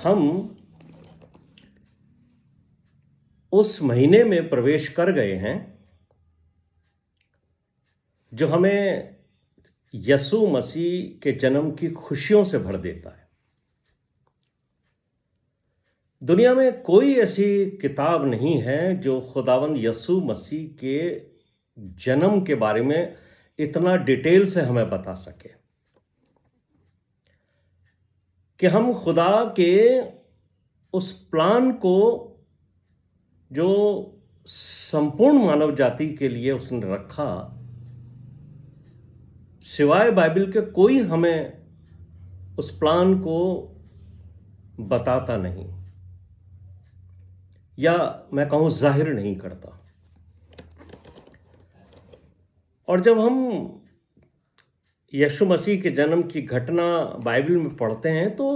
हम उस महीने में प्रवेश कर गए हैं जो हमें यसु मसीह के जन्म की खुशियों से भर देता है। दुनिया में कोई ऐसी किताब नहीं है जो खुदावंद यसु मसीह के जन्म के बारे में इतना डिटेल से हमें बता सके कि हम खुदा के उस प्लान को जो संपूर्ण मानव जाति के लिए उसने रखा, सिवाय बाइबल के कोई हमें उस प्लान को बताता नहीं, या मैं कहूं जाहिर नहीं करता। और जब हम यीशु मसीह के जन्म की घटना बाइबल में पढ़ते हैं तो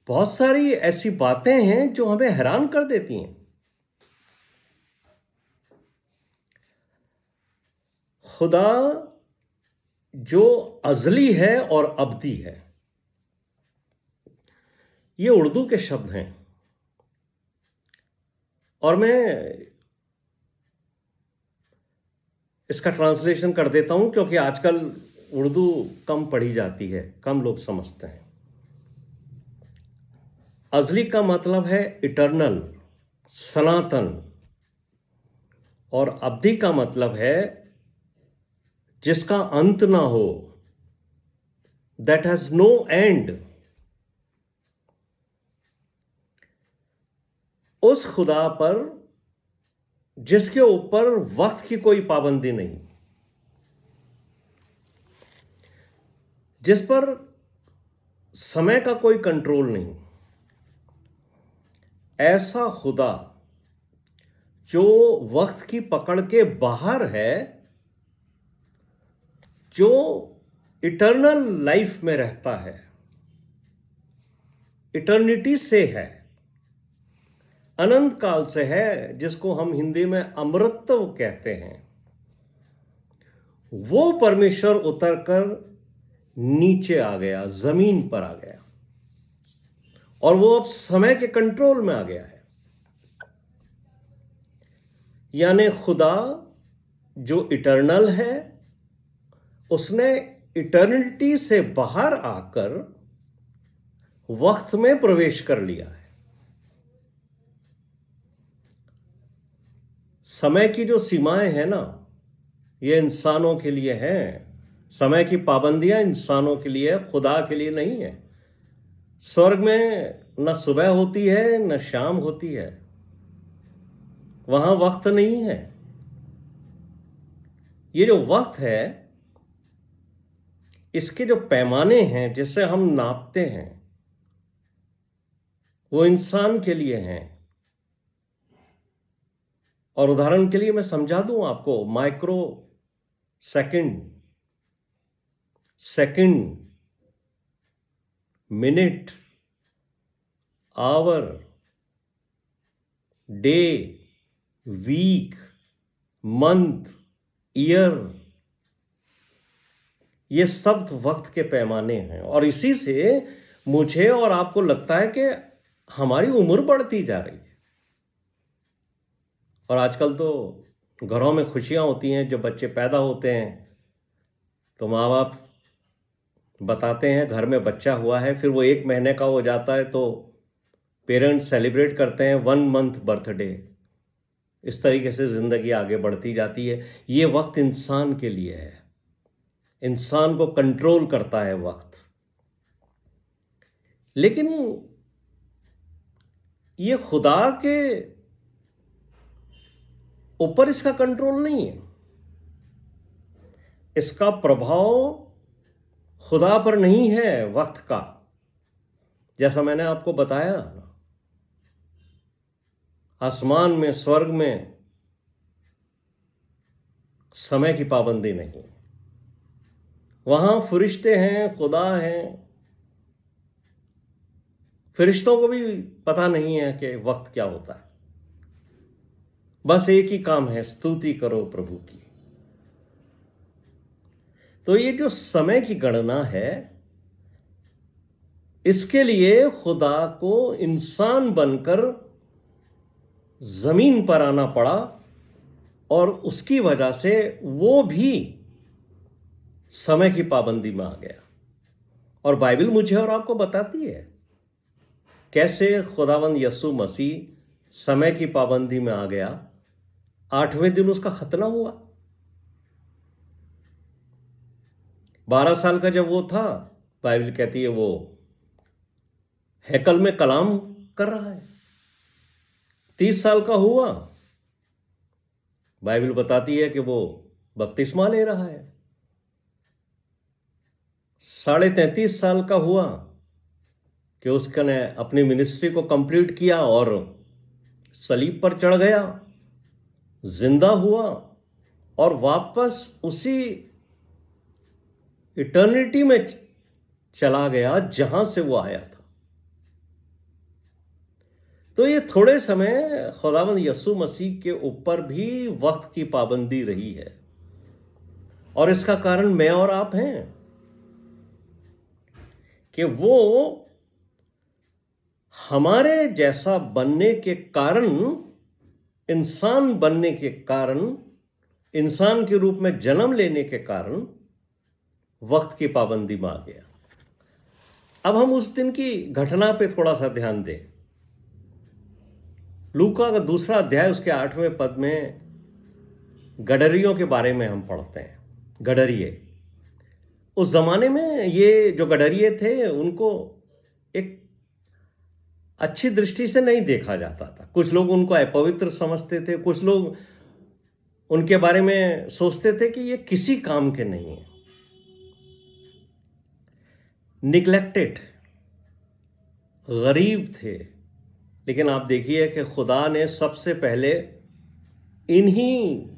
बहुत सारी ऐसी बातें हैं जो हमें हैरान कर देती हैं। खुदा जो अज़ली है और अब्दी है, ये उर्दू के शब्द हैं और मैं इसका ट्रांसलेशन कर देता हूं क्योंकि आजकल उर्दू कम पढ़ी जाती है, कम लोग समझते हैं। अज़ली का मतलब है इटर्नल, सनातन, और अब्दी का मतलब है जिसका अंत ना हो, दैट हैज नो एंड। उस खुदा पर जिसके ऊपर वक्त की कोई पाबंदी नहीं, जिस पर समय का कोई कंट्रोल नहीं, ऐसा खुदा जो वक्त की पकड़ के बाहर है, जो इटर्नल लाइफ में रहता है, इटर्निटी से है, अनंत काल से है, जिसको हम हिंदी में अमृतत्व कहते हैं, वो परमेश्वर उतरकर नीचे आ गया, जमीन पर आ गया, और वो अब समय के कंट्रोल में आ गया है। यानी खुदा जो इटर्नल है, उसने इटर्निटी से बाहर आकर वक्त में प्रवेश कर लिया है। समय की जो सीमाएं हैं ना, ये इंसानों के लिए हैं। समय की पाबंदियां इंसानों के लिए, खुदा के लिए नहीं है। स्वर्ग में न सुबह होती है न शाम होती है, वहां वक्त नहीं है। ये जो वक्त है, इसके जो पैमाने हैं जिससे हम नापते हैं, वो इंसान के लिए हैं। और उदाहरण के लिए मैं समझा दूं आपको, microsecond, second, minute, hour, day, week, month, year, ये सब वक्त के पैमाने हैं। और इसी से मुझे और आपको लगता है कि हमारी उम्र बढ़ती जा रही है। और आजकल तो घरों में खुशियां होती हैं, जब बच्चे पैदा होते हैं तो माँ बाप बताते हैं घर में बच्चा हुआ है, फिर वो 1 महीने का हो जाता है तो पेरेंट्स सेलिब्रेट करते हैं 1 मंथ बर्थडे। इस तरीके से ज़िंदगी आगे बढ़ती जाती है। ये वक्त इंसान के लिए है, इंसान को कंट्रोल करता है वक्त। लेकिन ये खुदा के ऊपर इसका कंट्रोल नहीं है, इसका प्रभाव खुदा पर नहीं है वक्त का। जैसा मैंने आपको बताया, आसमान में, स्वर्ग में समय की पाबंदी नहीं, वहां फरिश्ते हैं, खुदा हैं। फरिश्तों को भी पता नहीं है कि वक्त क्या होता है, बस एक ही काम है, स्तुति करो प्रभु की। तो ये जो समय की गणना है, इसके लिए खुदा को इंसान बनकर जमीन पर आना पड़ा और उसकी वजह से वो भी समय की पाबंदी में आ गया। और बाइबल मुझे और आपको बताती है कैसे खुदावंद यीशु मसीह समय की पाबंदी में आ गया। 8वें दिन उसका खतना हुआ। 12 साल का जब वो था, बाइबल कहती है वो हैकल में कलाम कर रहा है। 30 साल का हुआ, बाइबल बताती है कि वो बपतिस्मा ले रहा है। 33.5 साल का हुआ कि उसने अपनी मिनिस्ट्री को कंप्लीट किया और सलीब पर चढ़ गया, जिंदा हुआ और वापस उसी इटर्निटी में चला गया जहां से वो आया था। तो ये थोड़े समय खुदावंद यीशु मसीह के ऊपर भी वक्त की पाबंदी रही है और इसका कारण मैं और आप हैं कि वो हमारे जैसा बनने के कारण, इंसान बनने के कारण, इंसान के रूप में जन्म लेने के कारण वक्त की पाबंदी में आ गया। अब हम उस दिन की घटना पे थोड़ा सा ध्यान दें। लूका का 2 अध्याय उसके 8वें पद में गडरियों के बारे में हम पढ़ते हैं। गडरिये, उस जमाने में ये जो गडरिये थे उनको एक अच्छी दृष्टि से नहीं देखा जाता था। कुछ लोग उनको अपवित्र समझते थे, कुछ लोग उनके बारे में सोचते थे कि ये किसी काम के नहीं है। निग्लेक्टेड, गरीब थे। लेकिन आप देखिए कि खुदा ने सबसे पहले इन्हीं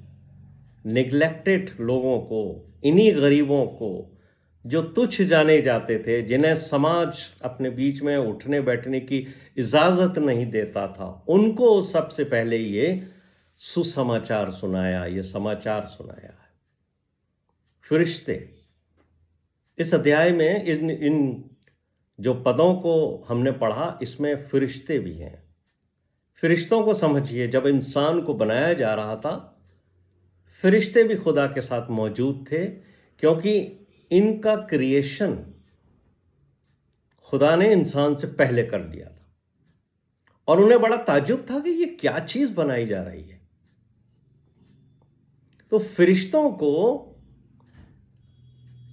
निग्लेक्टेड लोगों को, इन्हीं गरीबों को, जो तुच्छ जाने जाते थे, जिन्हें समाज अपने बीच में उठने बैठने की इजाजत नहीं देता था, उनको सबसे पहले ये सुसमाचार सुनाया, ये समाचार सुनाया है। फरिश्ते, इस अध्याय में इन जो पदों को हमने पढ़ा, इसमें फरिश्ते भी हैं। फरिश्तों को समझिए, जब इंसान को बनाया जा रहा था, फरिश्ते भी खुदा के साथ मौजूद थे, क्योंकि इनका क्रिएशन खुदा ने इंसान से पहले कर दिया था और उन्हें बड़ा ताज्जुब था कि ये क्या चीज बनाई जा रही है। तो फरिश्तों को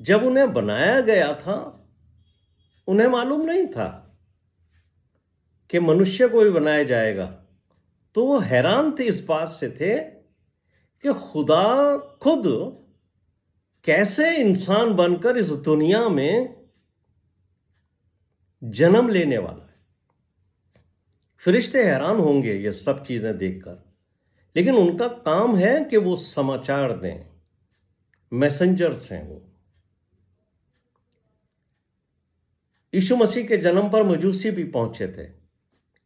जब उन्हें बनाया गया था, उन्हें मालूम नहीं था कि मनुष्य को भी बनाया जाएगा। तो वो हैरान थे, इस बात से थे कि खुदा खुद कैसे इंसान बनकर इस दुनिया में जन्म लेने वाला है। फरिश्ते हैरान होंगे ये सब चीजें देखकर, लेकिन उनका काम है कि वो समाचार दें, मैसेंजर्स हैं वो। यीशु मसीह के जन्म पर मजूसी भी पहुंचे थे,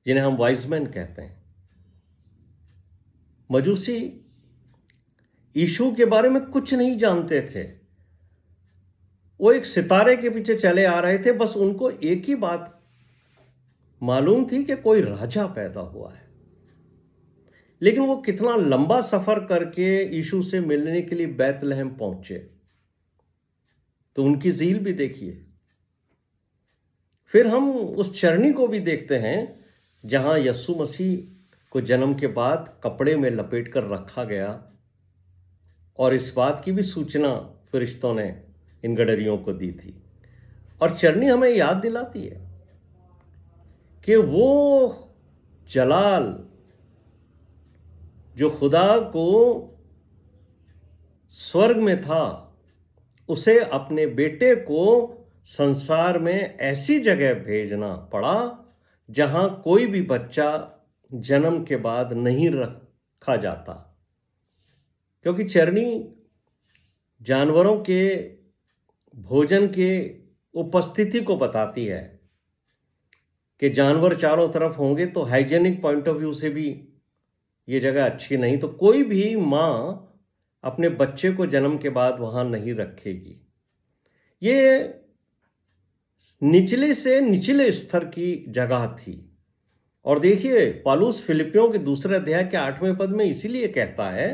जिन्हें हम वाइजमैन कहते हैं। मजूसी यीशु के बारे में कुछ नहीं जानते थे। वो एक सितारे के पीछे चले आ रहे थे, बस उनको एक ही बात मालूम थी कि कोई राजा पैदा हुआ है। लेकिन वो कितना लंबा सफर करके यीशु से मिलने के लिए बैतलहम पहुंचे, तो उनकी ज़ील भी देखिए। फिर हम उस चरनी को भी देखते हैं जहां यीशु मसीह को जन्म के बाद कपड़े में लपेट कर रखा गया, और इस बात की भी सूचना फरिश्तों ने इन गडरियों को दी थी। और चरनी हमें याद दिलाती है कि वो जलाल जो खुदा को स्वर्ग में था, उसे अपने बेटे को संसार में ऐसी जगह भेजना पड़ा जहां कोई भी बच्चा जन्म के बाद नहीं रखा जाता, क्योंकि चरनी जानवरों के भोजन के उपस्थिति को बताती है कि जानवर चारों तरफ होंगे तो हाइजेनिक पॉइंट ऑफ व्यू से भी ये जगह अच्छी नहीं, तो कोई भी माँ अपने बच्चे को जन्म के बाद वहां नहीं रखेगी। ये निचले से निचले स्तर की जगह थी। और देखिए, पौलुस फिलिपियों के दूसरे अध्याय के 8वें पद में इसीलिए कहता है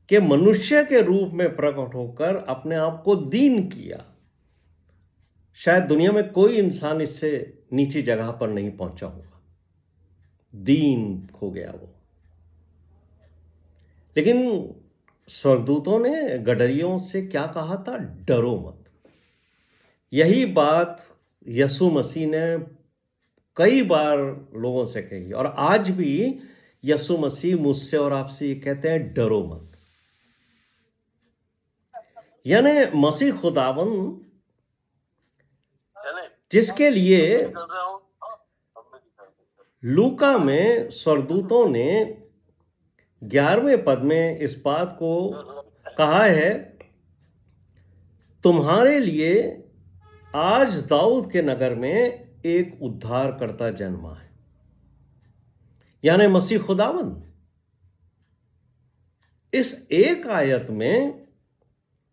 कि मनुष्य के रूप में प्रकट होकर अपने आप को दीन किया। शायद दुनिया में कोई इंसान इससे नीची जगह पर नहीं पहुंचा होगा, दीन हो गया वो। लेकिन स्वर्गदूतों ने गडरियों से क्या कहा था? डरो मत। यही बात यीशु मसीह ने कई बार लोगों से कही, और आज भी यीशु मसीह मुझसे और आपसे ये कहते हैं, डरो मत। यानी मसीह खुदावन जिसके लिए लूका में स्वर्गदूतों ने 11वें पद में इस बात को कहा है, तुम्हारे लिए आज दाऊद के नगर में एक उद्धारकर्ता जन्मा है। यानी मसीह खुदावन। इस एक आयत में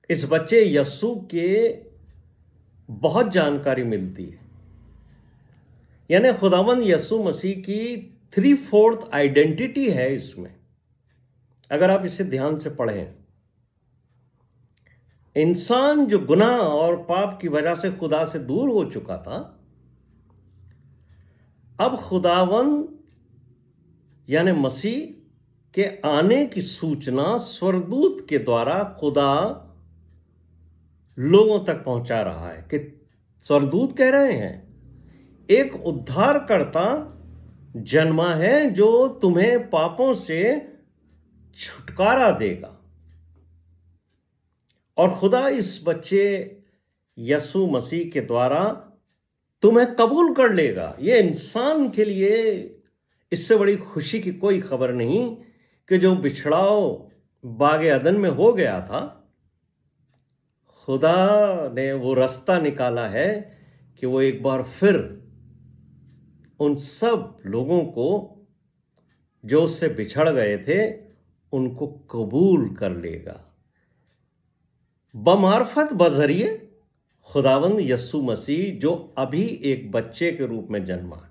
इस बच्चे यस्सु के बहुत जानकारी मिलती है। यानी खुदावन यस्सु मसीह की 3/4 आइडेंटिटी है इसमें। अगर आप इसे ध्यान से पढ़ें, इंसान जो गुनाह और पाप की वजह से खुदा से दूर हो चुका था, अब खुदावन यानी मसीह के आने की सूचना स्वर्गदूत के द्वारा खुदा लोगों तक पहुंचा रहा है। कि स्वर्गदूत कह रहे हैं, एक उद्धारकर्ता जन्मा है जो तुम्हें पापों से छुटकारा देगा। और खुदा इस बच्चे यीशु मसीह के द्वारा तुम्हें कबूल कर लेगा। ये इंसान के लिए इससे बड़ी खुशी की कोई खबर नहीं कि जो बिछड़ाव बागे अदन में हो गया था, खुदा ने वो रास्ता निकाला है कि वो एक बार फिर उन सब लोगों को जो उससे बिछड़ गए थे उनको कबूल कर लेगा। बमार्फत बजरिए खुदावंद यस्सु मसीह जो अभी एक बच्चे के रूप में जन्मा।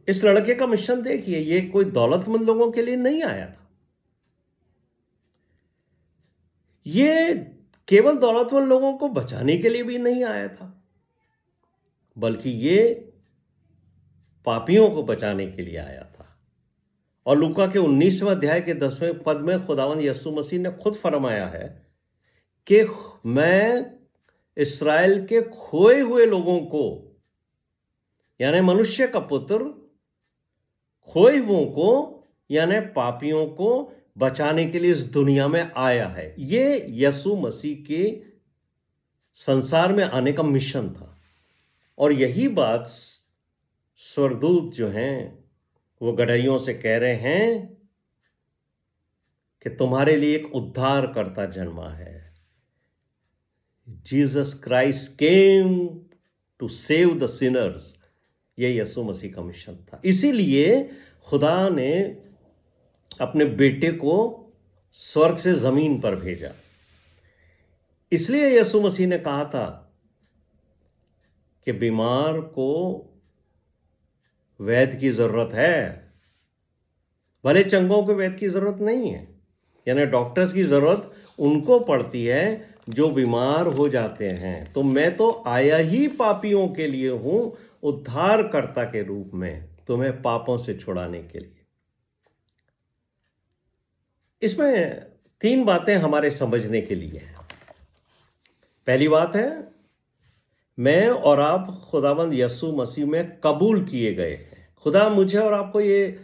इस लड़के का मिशन देखिए, ये कोई दौलतमंद लोगों के लिए नहीं आया था। ये केवल दौलतमंद लोगों को बचाने के लिए भी नहीं आया था, बल्कि ये पापियों को बचाने के लिए आया था। और लूका के 19वें अध्याय के 10वें पद में खुदावंद यीशु मसीह ने खुद फरमाया है कि मैं इस्राएल के खोए हुए लोगों को, यानी मनुष्य का पुत्र खोए हुओं को यानी पापियों को बचाने के लिए इस दुनिया में आया है। ये यीशु मसीह के संसार में आने का मिशन था। और यही बात स्वर्गदूत जो हैं वो गडरियों से कह रहे हैं कि तुम्हारे लिए एक उद्धारकर्ता जन्मा है। Jesus Christ came to save the sinners. ये यीशु मसीह का मिशन था। इसीलिए खुदा ने अपने बेटे को स्वर्ग से जमीन पर भेजा। इसलिए यीशु मसीह ने कहा था कि बीमार को वैद्य की जरूरत है, भले चंगों को वैद्य की जरूरत नहीं है। यानी डॉक्टर्स की जरूरत उनको पड़ती है जो बीमार हो जाते हैं। तो मैं तो आया ही पापियों के लिए हूं, उद्धारकर्ता के रूप में, तुम्हें पापों से छुड़ाने के लिए। इसमें 3 बातें हमारे समझने के लिए हैं। पहली बात है, मैं और आप खुदावंद यीशु मसीह में कबूल किए गए हैं। खुदा मुझे और आपको ये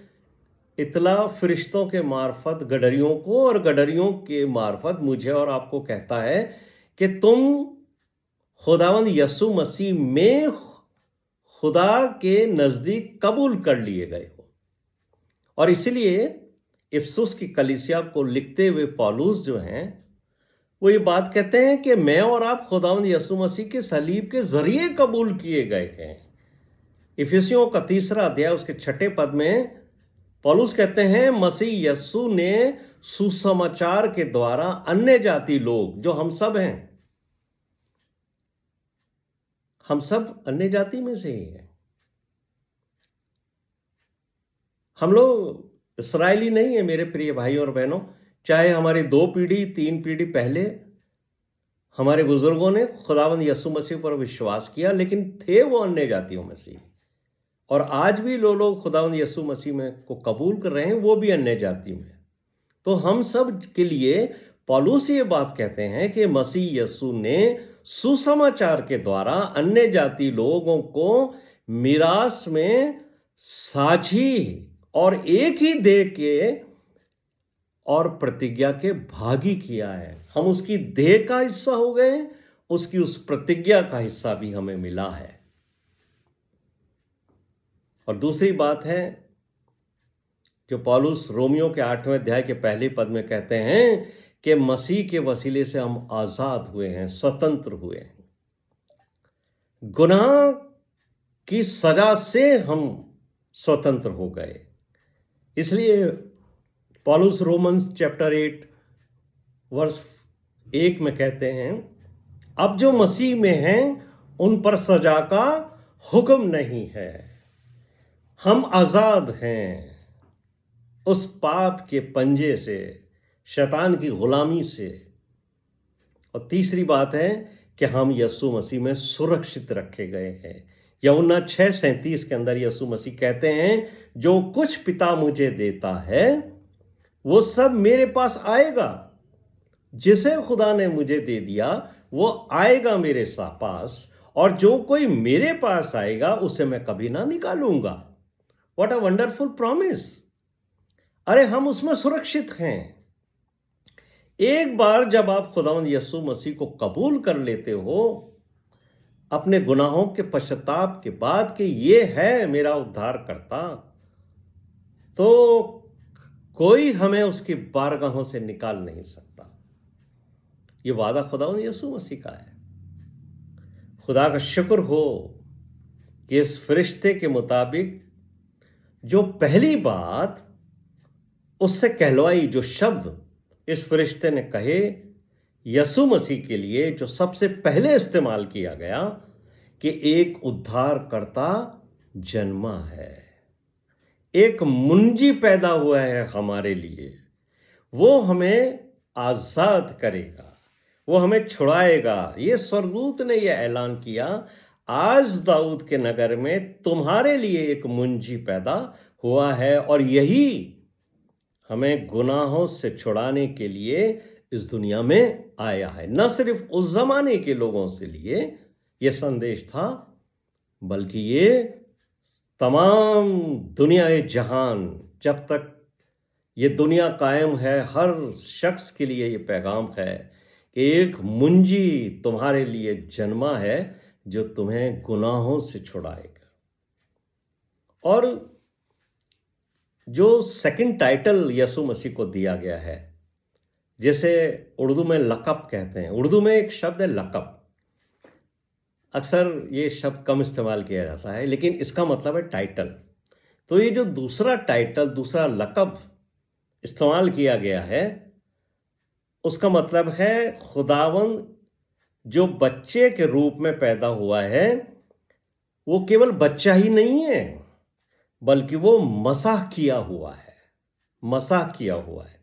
इतला फरिश्तों के मार्फत गडरियों को और गडरियों के मार्फत मुझे और आपको कहता है कि तुम खुदावंद यीशु मसीह में खुदा के नज़दीक कबूल कर लिए गए हो। और इसलिए इफसुस की कलीसिया को लिखते हुए पौलुस जो हैं वो ये बात कहते हैं कि मैं और आप खुदावंद यीशु मसीह के सलीब के जरिए कबूल किए गए हैं। इफिसियों का 3 अध्याय उसके 6 पद में पौलुस कहते हैं, मसीह यीशु ने सुसमाचार के द्वारा अन्य जाति लोग जो हम सब हैं, हम सब अन्य जाति में से ही हैं। हम लोग इसराइली नहीं है मेरे प्रिय भाई और बहनों। चाहे हमारी 2 पीढ़ी 3 पीढ़ी पहले हमारे बुजुर्गों ने खुदावंद यीशु मसीह पर विश्वास किया, लेकिन थे वो अन्य जातियों में से। और आज भी लोग खुदावंद यीशु मसीह में को कबूल कर रहे हैं, वो भी अन्य जाति में। तो हम सब के लिए पौलुस ये बात कहते हैं कि मसीह यीशु ने सुसमाचार के द्वारा अन्य जाति लोगों को मिरास में साझी और एक ही देह के और प्रतिज्ञा के भागी किया है। हम उसकी देह का हिस्सा हो गए, उसकी उस प्रतिज्ञा का हिस्सा भी हमें मिला है। और दूसरी बात है जो पौलुस रोमियो के 8वें अध्याय के पहले पद में कहते हैं कि मसीह के वसीले से हम आजाद हुए हैं, स्वतंत्र हुए हैं। गुनाह की सजा से हम स्वतंत्र हो गए। इसलिए पौलुस रोमन्स चैप्टर 8 वर्स 1 में कहते हैं, अब जो मसीह में हैं उन पर सजा का हुक्म नहीं है, हम आजाद हैं उस पाप के पंजे से, शैतान की गुलामी से। और तीसरी बात है कि हम यीशु मसीह में सुरक्षित रखे गए हैं। यूहन्ना 6:37 के अंदर यीशु मसीह कहते हैं, जो कुछ पिता मुझे देता है वो सब मेरे पास आएगा, जिसे खुदा ने मुझे दे दिया वो आएगा मेरे पास, और जो कोई मेरे पास आएगा उसे मैं कभी ना निकालूंगा। What a wonderful promise. अरे हम उसमें सुरक्षित हैं। एक बार जब आप खुदावंद यीशु मसीह को कबूल कर लेते हो अपने गुनाहों के पश्चाताप के बाद कि ये है मेरा उद्धारकर्ता, तो कोई हमें उसकी बारगाहों से निकाल नहीं सकता। ये वादा खुदावंद यीशु मसीह का है। खुदा का शुक्र हो कि इस फरिश्ते के मुताबिक जो पहली बात उससे कहलवाई, जो शब्द इस फरिश्ते ने कहे यीशु मसीह के लिए, जो सबसे पहले इस्तेमाल किया गया कि एक उद्धारकर्ता जन्मा है, एक मुंजी पैदा हुआ है हमारे लिए, वो हमें आजाद करेगा, वो हमें छुड़ाएगा। ये स्वर्गदूत ने यह ऐलान किया, आज दाऊद के नगर में तुम्हारे लिए एक मुंजी पैदा हुआ है, और यही हमें गुनाहों से छुड़ाने के लिए इस दुनिया में आया है। न सिर्फ उस जमाने के लोगों से लिए यह संदेश था, बल्कि ये तमाम दुनिया जहान, जब तक ये दुनिया कायम है, हर शख्स के लिए ये पैगाम है कि एक मुंजी तुम्हारे लिए जन्मा है जो तुम्हें गुनाहों से छुड़ाएगा। और जो सेकंड टाइटल यीशु मसीह को दिया गया है, जैसे उर्दू में लक़ब कहते हैं, उर्दू में एक शब्द है लक़ब। अक्सर ये शब्द कम इस्तेमाल किया जाता है, लेकिन इसका मतलब है टाइटल। तो ये जो दूसरा टाइटल, दूसरा लक़ब इस्तेमाल किया गया है, उसका मतलब है खुदावंद जो बच्चे के रूप में पैदा हुआ है, वो केवल बच्चा ही नहीं है, बल्कि वो मसाह किया हुआ है, मसाह किया हुआ है।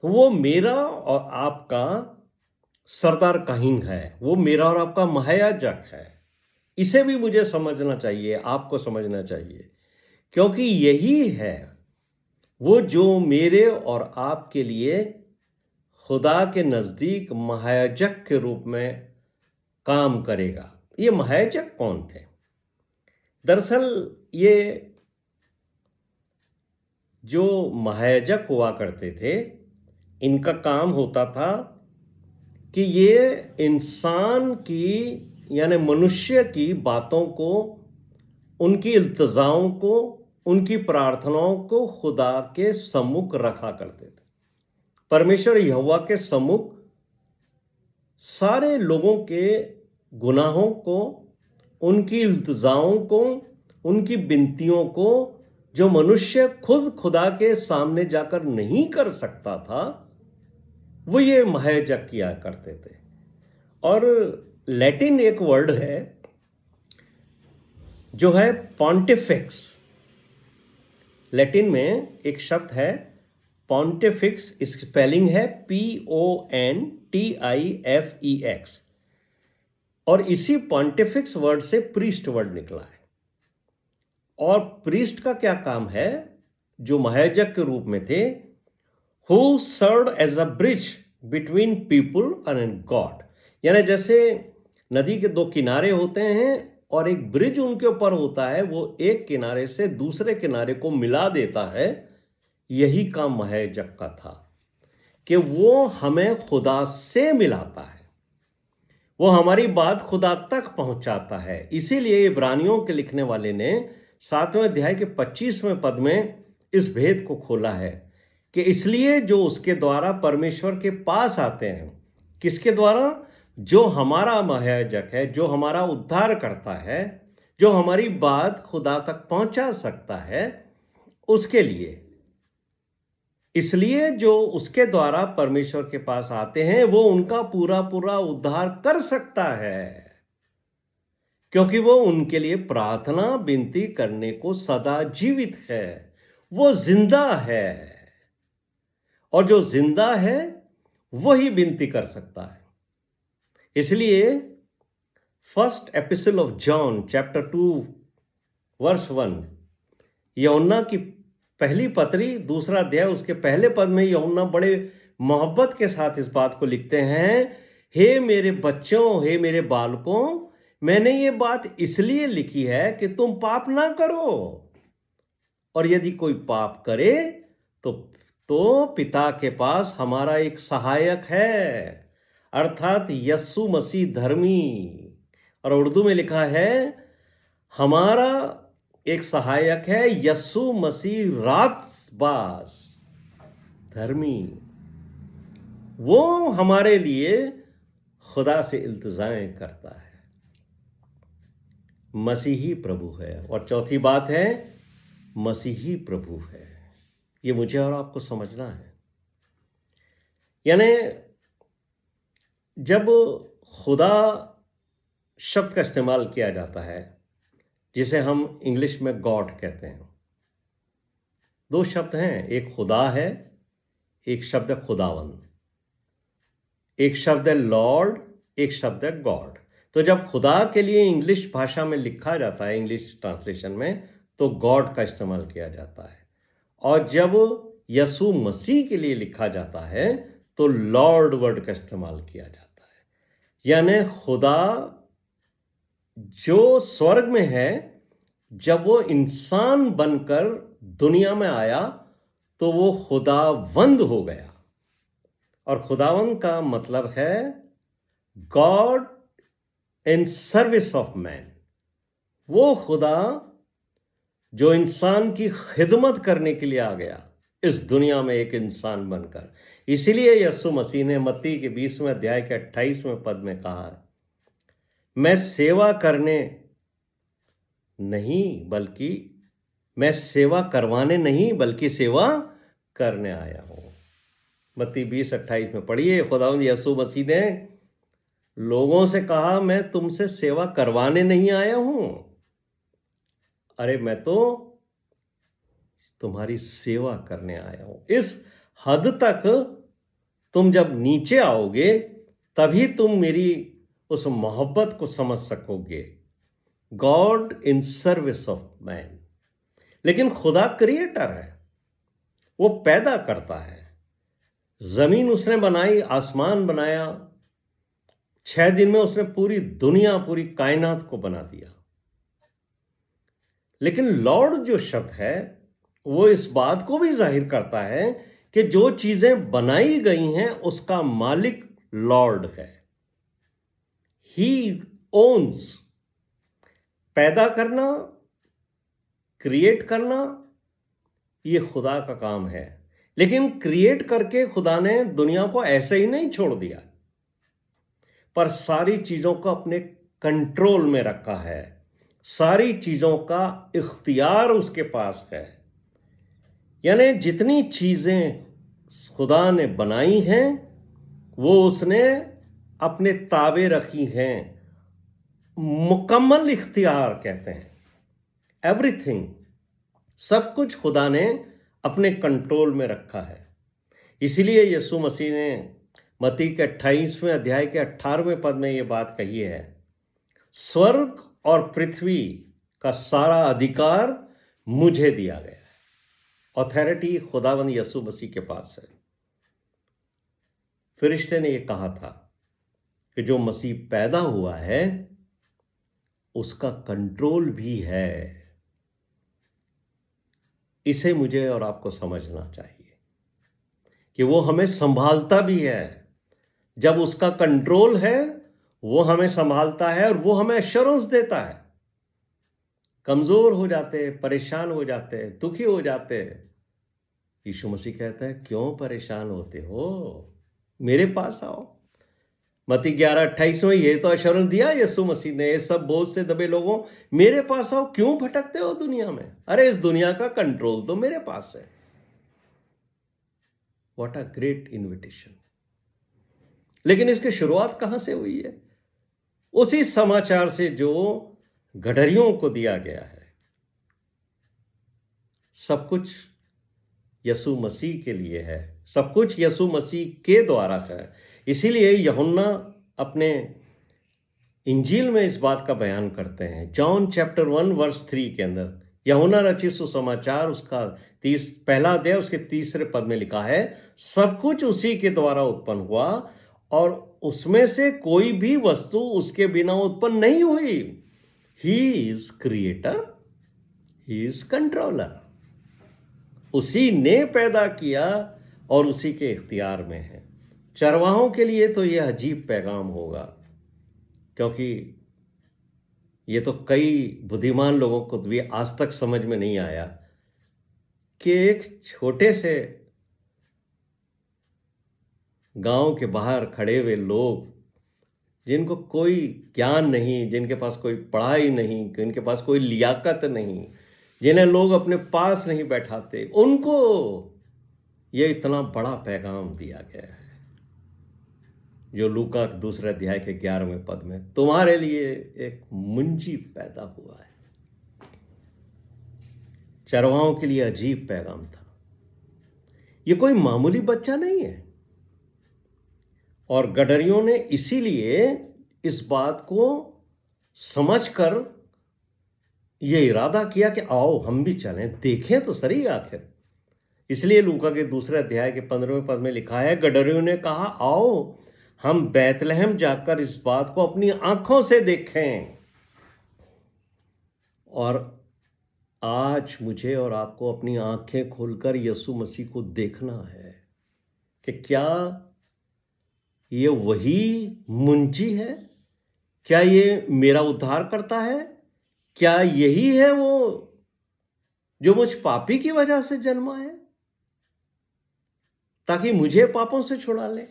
तो वो मेरा और आपका सरदार काहिन है, वो मेरा और आपका महायाजक है। इसे भी मुझे समझना चाहिए, आपको समझना चाहिए, क्योंकि यही है वो जो मेरे और आपके लिए खुदा के नज़दीक महायाजक के रूप में काम करेगा। ये महायाजक कौन थे? दरअसल ये जो महायाजक हुआ करते थे, इनका काम होता था कि ये इंसान की यानी मनुष्य की बातों को, उनकी इल्तिजाओं को, उनकी प्रार्थनाओं को खुदा के सम्मुख रखा करते थे। परमेश्वर यहोवा के सम्मुख सारे लोगों के गुनाहों को, उनकी इल्तिजाओं को, उनकी विनतियों को, जो मनुष्य खुद खुदा के सामने जाकर नहीं कर सकता था, वो ये महायाजक किया करते थे। और लैटिन एक वर्ड है जो है पॉन्टिफिक्स। लैटिन में एक शब्द है पॉन्टिफिक्स, स्पेलिंग है PONTIFEX, और इसी पॉन्टिफिक्स वर्ड से प्रीस्ट वर्ड निकला है। और प्रीस्ट का क्या काम है? जो महायाजक के रूप में थे, who served as a bridge between people and God. यानी जैसे नदी के दो किनारे होते हैं और एक ब्रिज उनके ऊपर होता है, वो एक किनारे से दूसरे किनारे को मिला देता है। यही काम महायाजक का था कि वो हमें खुदा से मिलाता है, वो हमारी बात खुदा तक पहुंचाता है। इसीलिए इब्रानियों के लिखने वाले ने 7वें अध्याय के 25वें पद में इस भेद को खोला है कि इसलिए जो उसके द्वारा परमेश्वर के पास आते हैं, किसके द्वारा? जो हमारा महायाजक है, जो हमारा उद्धार करता है, जो हमारी बात खुदा तक पहुंचा सकता है, उसके लिए। इसलिए जो उसके द्वारा परमेश्वर के पास आते हैं वो उनका पूरा पूरा उद्धार कर सकता है, क्योंकि वो उनके लिए प्रार्थना विनती करने को सदा जीवित है, वो जिंदा है, और जो जिंदा है वही विनती कर सकता है। इसलिए first epistle of John chapter 2 verse 1, यूहन्ना की पहली पत्री, दूसरा अध्याय, उसके पहले पद में यूहन्ना बड़े मोहब्बत के साथ इस बात को लिखते हैं, हे मेरे बच्चों, हे मेरे बालकों, मैंने ये बात इसलिए लिखी है कि तुम पाप ना करो, और यदि कोई पाप करे तो पिता के पास हमारा एक सहायक है, अर्थात यस्सु मसीह धर्मी। और उर्दू में लिखा है, हमारा एक सहायक है यस्सु मसीह रातबाज धर्मी। वो हमारे लिए खुदा से इल्तिजाएं करता है। मसीही प्रभु है। और चौथी बात है, मसीही प्रभु है। ये मुझे और आपको समझना है। यानी जब खुदा शब्द का इस्तेमाल किया जाता है, जिसे हम इंग्लिश में गॉड कहते हैं, दो शब्द हैं, एक खुदा है, एक शब्द है खुदावन। एक शब्द है लॉर्ड, एक शब्द है गॉड। तो जब खुदा के लिए इंग्लिश भाषा में लिखा जाता है, इंग्लिश ट्रांसलेशन में, तो गॉड का इस्तेमाल किया जाता है, और जब यीशु मसीह के लिए लिखा जाता है तो लॉर्ड वर्ड का इस्तेमाल किया जाता है। यानी खुदा जो स्वर्ग में है, जब वो इंसान बनकर दुनिया में आया तो वो खुदावंद हो गया। और खुदावंद का मतलब है God in service of man. वो खुदा जो इंसान की खिदमत करने के लिए आ गया इस दुनिया में एक इंसान बनकर। इसीलिए यीशु मसीह ने मत्ती के 20वें अध्याय के 28वें पद में कहा, मैं सेवा करने नहीं बल्कि मैं सेवा करवाने नहीं बल्कि सेवा करने आया हूं। मत्ती 20:28 में पढ़िए, खुदावंद यीशु मसीह ने लोगों से कहा, मैं तुमसे सेवा करवाने नहीं आया हूं, अरे मैं तो तुम्हारी सेवा करने आया हूं। इस हद तक तुम जब नीचे आओगे तभी तुम मेरी उस मोहब्बत को समझ सकोगे। God in service of man. लेकिन खुदा क्रिएटर है, वो पैदा करता है। जमीन उसने बनाई, आसमान बनाया, 6 दिन में उसने पूरी दुनिया, पूरी कायनात को बना दिया। लेकिन लॉर्ड जो शब्द है वो इस बात को भी जाहिर करता है कि जो चीजें बनाई गई हैं उसका मालिक लॉर्ड है। ही ओन्स। पैदा करना, क्रिएट करना, ये खुदा का काम है। लेकिन क्रिएट करके खुदा ने दुनिया को ऐसे ही नहीं छोड़ दिया, पर सारी चीजों को अपने कंट्रोल में रखा है। सारी चीजों का इख्तियार उसके पास है। यानी जितनी चीजें खुदा ने बनाई हैं वो उसने अपने ताबे रखी हैं। मुकम्मल इख्तियार कहते हैं, एवरीथिंग, सब कुछ खुदा ने अपने कंट्रोल में रखा है। इसीलिए यीशु मसीह ने मत्ती के 28वें अध्याय के 18वें पद में ये बात कही है, स्वर्ग और पृथ्वी का सारा अधिकार मुझे दिया गया है। ऑथोरिटी खुदावंद यीशु मसीह के पास है। फरिश्ते ने ये कहा था कि जो मसीह पैदा हुआ है उसका कंट्रोल भी है। इसे मुझे और आपको समझना चाहिए कि वो हमें संभालता भी है। जब उसका कंट्रोल है वो हमें संभालता है और वो हमें एश्योरेंस देता है। कमजोर हो जाते, परेशान हो जाते, दुखी हो जाते, यीशु मसीह कहता है क्यों परेशान होते हो, मेरे पास आओ। मत्ती 11:28 में ये तो एश्योरेंस दिया यीशु मसीह ने, ये सब बोझ से दबे लोगों मेरे पास आओ, क्यों भटकते हो दुनिया में, अरे इस दुनिया का कंट्रोल तो मेरे पास है। What a great invitation. लेकिन इसकी शुरुआत कहां से हुई है? उसी समाचार से जो गडरियों को दिया गया है। सब कुछ यीशु मसीह के लिए है, सब कुछ यीशु मसीह के द्वारा है। इसीलिए यूहन्ना अपने इंजील में इस बात का बयान करते हैं। जॉन चैप्टर 1 वर्स 3 के अंदर यूहन्ना रचित सुसमाचार उसका पहला अध्याय उसके 3 पद में लिखा है, सब कुछ उसी के द्वारा उत्पन्न हुआ और उसमें से कोई भी वस्तु उसके बिना उत्पन्न नहीं हुई। He is creator, he is controller. उसी ने पैदा किया और उसी के इख्तियार में है। चरवाहों के लिए तो यह अजीब पैगाम होगा, क्योंकि ये तो कई बुद्धिमान लोगों को भी आज तक समझ में नहीं आया कि एक छोटे से गांव के बाहर खड़े हुए लोग, जिनको कोई ज्ञान नहीं, जिनके पास कोई पढ़ाई नहीं, जिनके पास कोई लियाकत नहीं, जिन्हें लोग अपने पास नहीं बैठाते, उनको ये इतना बड़ा पैगाम दिया गया है, जो लूका 2 अध्याय के 11वें पद में, तुम्हारे लिए एक मुंजी पैदा हुआ है। चरवाहों के लिए अजीब पैगाम था। ये कोई मामूली बच्चा नहीं है। और गडरियों ने इसीलिए इस बात को समझकर ये इरादा किया कि आओ हम भी चलें, देखें तो सही आखिर। इसलिए लूका के 2 अध्याय के 15वें पद में लिखा है, गडरियों ने कहा आओ हम बैतलहम जाकर इस बात को अपनी आंखों से देखें। और आज मुझे और आपको अपनी आंखें खोलकर यीशु मसीह को देखना है कि क्या ये वही मुंजी है, क्या ये मेरा उद्धार करता है, क्या यही है वो जो मुझ पापी की वजह से जन्मा है ताकि मुझे पापों से छुड़ा ले।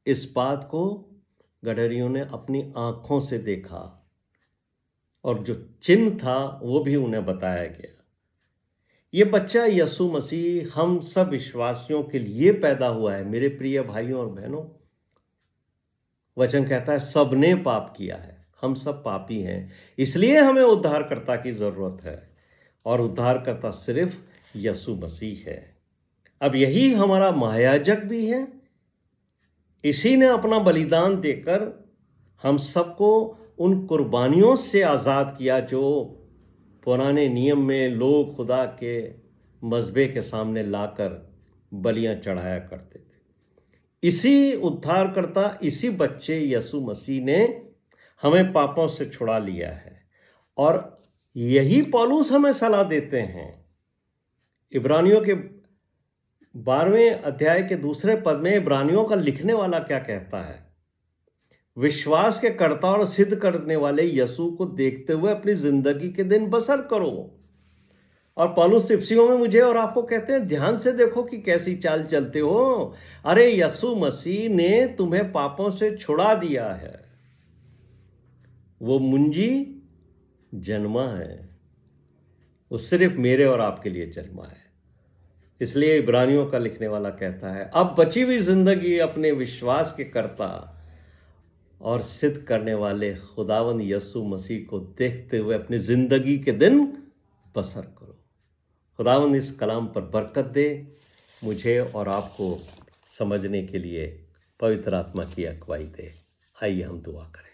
इस बात को गडरियों ने अपनी आंखों से देखा और जो चिन्ह था वो भी उन्हें बताया गया। ये बच्चा यीशु मसीह हम सब विश्वासियों के लिए पैदा हुआ है। मेरे प्रिय भाइयों और बहनों, वचन कहता है सबने पाप किया है, हम सब पापी हैं, इसलिए हमें उद्धारकर्ता की जरूरत है और उद्धारकर्ता सिर्फ यीशु मसीह है। अब यही हमारा महायाजक भी है। इसी ने अपना बलिदान देकर हम सबको उन कुर्बानियों से आज़ाद किया जो पुराने नियम में लोग खुदा के मज़बे के सामने लाकर बलियां चढ़ाया करते थे। इसी उद्धारकर्ता, इसी बच्चे यीशु मसीह ने हमें पापों से छुड़ा लिया है। और यही पौलुस हमें सलाह देते हैं। इब्रानियों के 12वें अध्याय के 2 पद में इब्रानियों का लिखने वाला क्या कहता है, विश्वास के कर्ता और सिद्ध करने वाले यीशु को देखते हुए अपनी जिंदगी के दिन बसर करो। और पौलुस इफिसियों में मुझे और आपको कहते हैं ध्यान से देखो कि कैसी चाल चलते हो। अरे यीशु मसीह ने तुम्हें पापों से छुड़ा दिया है। वो मुंजी जन्मा है, वो सिर्फ मेरे और आपके लिए जन्मा है। इसलिए इब्रानियों का लिखने वाला कहता है, अब बची हुई जिंदगी अपने विश्वास के कर्ता और सिद्ध करने वाले खुदावंद यीशु मसीह को देखते हुए अपनी जिंदगी के दिन बसर करो। खुदावंद इस कलाम पर बरकत दे, मुझे और आपको समझने के लिए पवित्र आत्मा की अगुवाई दे। आइए हम दुआ करें।